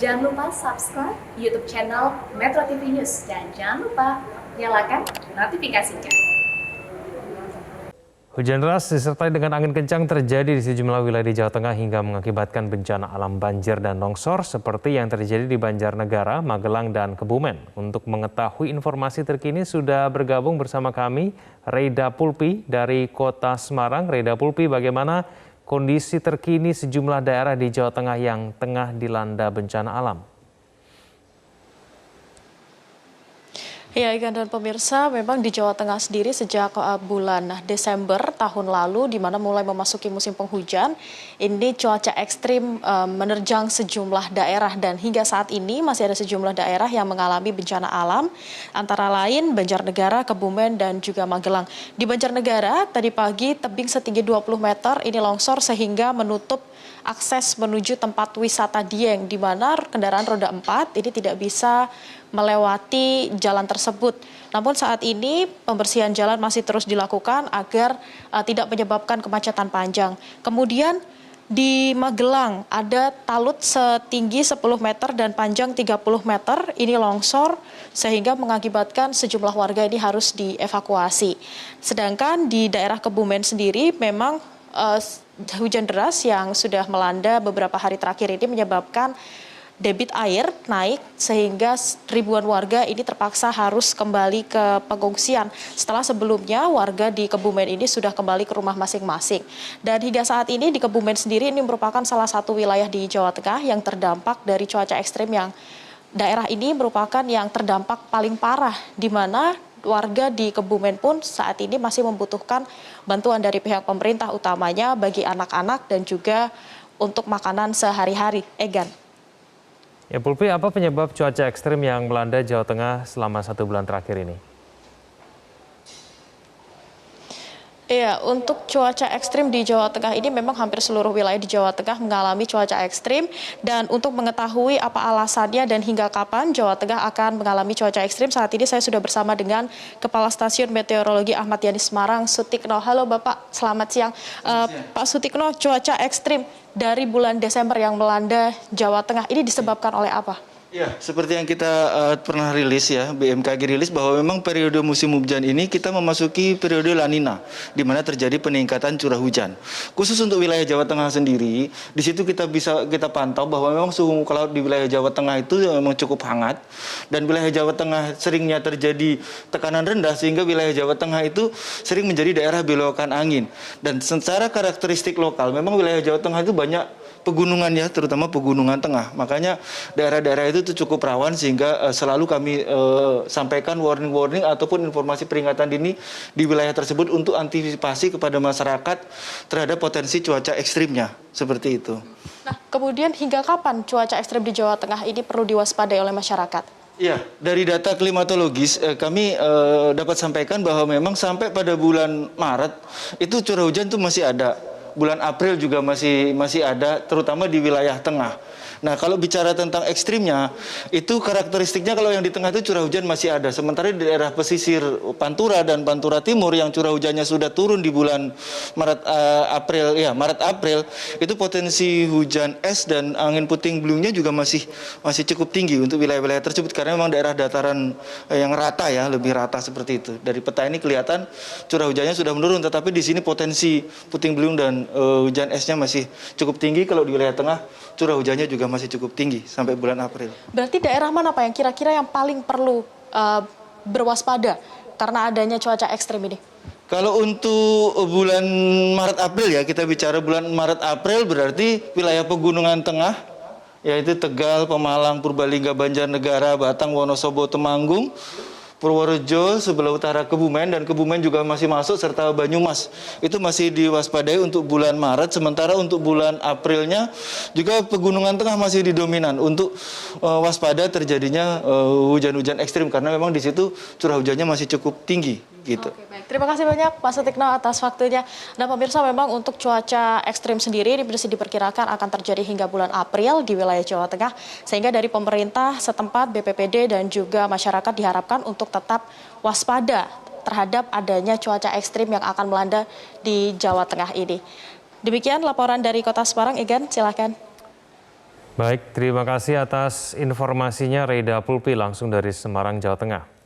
Jangan lupa subscribe YouTube channel Metro TV News dan jangan lupa nyalakan notifikasinya. Hujan deras disertai dengan angin kencang terjadi di sejumlah wilayah di Jawa Tengah hingga mengakibatkan bencana alam banjir dan longsor seperti yang terjadi di Banjarnegara, Magelang, dan Kebumen. Untuk mengetahui informasi terkini sudah bergabung bersama kami Reda Pulpi dari Kota Semarang. Reda Pulpi, bagaimana kondisi terkini sejumlah daerah di Jawa Tengah yang tengah dilanda bencana alam? Ya, Ikan dan pemirsa, memang di Jawa Tengah sendiri sejak bulan Desember tahun lalu, di mana mulai memasuki musim penghujan, ini cuaca ekstrim menerjang sejumlah daerah dan hingga saat ini masih ada sejumlah daerah yang mengalami bencana alam, antara lain Banjarnegara, Kebumen, dan juga Magelang. Di Banjarnegara, tadi pagi tebing setinggi 20 meter ini longsor sehingga menutup akses menuju tempat wisata Dieng, di mana kendaraan roda 4 ini tidak bisa melewati jalan tersebut. Namun saat ini pembersihan jalan masih terus dilakukan agar tidak menyebabkan kemacetan panjang. Kemudian di Magelang ada talut setinggi 10 meter dan panjang 30 meter ini longsor sehingga mengakibatkan sejumlah warga ini harus dievakuasi. Sedangkan di daerah Kebumen sendiri memang hujan deras yang sudah melanda beberapa hari terakhir ini menyebabkan debit air naik sehingga ribuan warga ini terpaksa harus kembali ke pengungsian setelah sebelumnya warga di Kebumen ini sudah kembali ke rumah masing-masing. Dan hingga saat ini di Kebumen sendiri ini merupakan salah satu wilayah di Jawa Tengah yang terdampak dari cuaca ekstrim yang daerah ini merupakan yang terdampak paling parah, di mana warga di Kebumen pun saat ini masih membutuhkan bantuan dari pihak pemerintah, utamanya bagi anak-anak dan juga untuk makanan sehari-hari. Egan. Ya, Pulpi, apa penyebab cuaca ekstrim yang melanda Jawa Tengah selama 1 bulan terakhir ini? Iya, untuk cuaca ekstrim di Jawa Tengah ini memang hampir seluruh wilayah di Jawa Tengah mengalami cuaca ekstrim. Dan untuk mengetahui apa alasannya dan hingga kapan Jawa Tengah akan mengalami cuaca ekstrim, saat ini saya sudah bersama dengan Kepala Stasiun Meteorologi Ahmad Yani Semarang, Sutikno. Halo Bapak, selamat siang. Pak Sutikno, cuaca ekstrim dari bulan Desember yang melanda Jawa Tengah ini disebabkan oleh apa? Ya, seperti yang kita pernah rilis ya, BMKG rilis bahwa memang periode musim hujan ini kita memasuki periode La Nina, di mana terjadi peningkatan curah hujan. Khusus untuk wilayah Jawa Tengah sendiri, di situ kita pantau bahwa memang suhu muka laut di wilayah Jawa Tengah itu memang cukup hangat, dan wilayah Jawa Tengah seringnya terjadi tekanan rendah sehingga wilayah Jawa Tengah itu sering menjadi daerah belokan angin. Dan secara karakteristik lokal, memang wilayah Jawa Tengah itu banyak pegunungan ya, terutama pegunungan tengah. Makanya daerah-daerah itu cukup rawan sehingga selalu kami sampaikan warning-warning ataupun informasi peringatan dini di wilayah tersebut untuk antisipasi kepada masyarakat terhadap potensi cuaca ekstrimnya, seperti itu. Nah, kemudian hingga kapan cuaca ekstrim di Jawa Tengah ini perlu diwaspadai oleh masyarakat? Iya, dari data klimatologis kami dapat sampaikan bahwa memang sampai pada bulan Maret itu curah hujan itu masih ada. Bulan April juga masih ada, terutama di wilayah tengah. Nah, kalau bicara tentang ekstrimnya, itu karakteristiknya kalau yang di tengah itu curah hujan masih ada. Sementara di daerah pesisir Pantura dan Pantura Timur yang curah hujannya sudah turun di bulan Maret-April, itu potensi hujan es dan angin puting beliungnya juga masih cukup tinggi untuk wilayah-wilayah tersebut karena memang daerah dataran yang rata ya, lebih rata seperti itu. Dari peta ini kelihatan curah hujannya sudah menurun, tetapi di sini potensi puting beliung dan hujan esnya masih cukup tinggi. Kalau di wilayah tengah curah hujannya juga masih cukup tinggi sampai bulan April. Berarti daerah mana Pak yang kira-kira yang paling perlu berwaspada karena adanya cuaca ekstrim ini? Kalau untuk bulan Maret-April ya, kita bicara bulan Maret-April berarti wilayah pegunungan tengah, yaitu Tegal, Pemalang, Purbalingga, Banjarnegara, Batang, Wonosobo, Temanggung, Purworejo, sebelah utara Kebumen, dan Kebumen juga masih masuk, serta Banyumas. Itu masih diwaspadai untuk bulan Maret, sementara untuk bulan Aprilnya juga pegunungan tengah masih didominan untuk waspada terjadinya hujan-hujan ekstrim, karena memang di situ curah hujannya masih cukup tinggi. Gitu. Oke, baik. Terima kasih banyak Pak Sutikno atas waktunya. Dan pemirsa, memang untuk cuaca ekstrim sendiri ini masih diperkirakan akan terjadi hingga bulan April di wilayah Jawa Tengah. Sehingga dari pemerintah setempat, BPPD dan juga masyarakat diharapkan untuk tetap waspada terhadap adanya cuaca ekstrim yang akan melanda di Jawa Tengah ini. Demikian laporan dari Kota Semarang. Egan, silakan. Baik, terima kasih atas informasinya Reda Pulpi langsung dari Semarang, Jawa Tengah.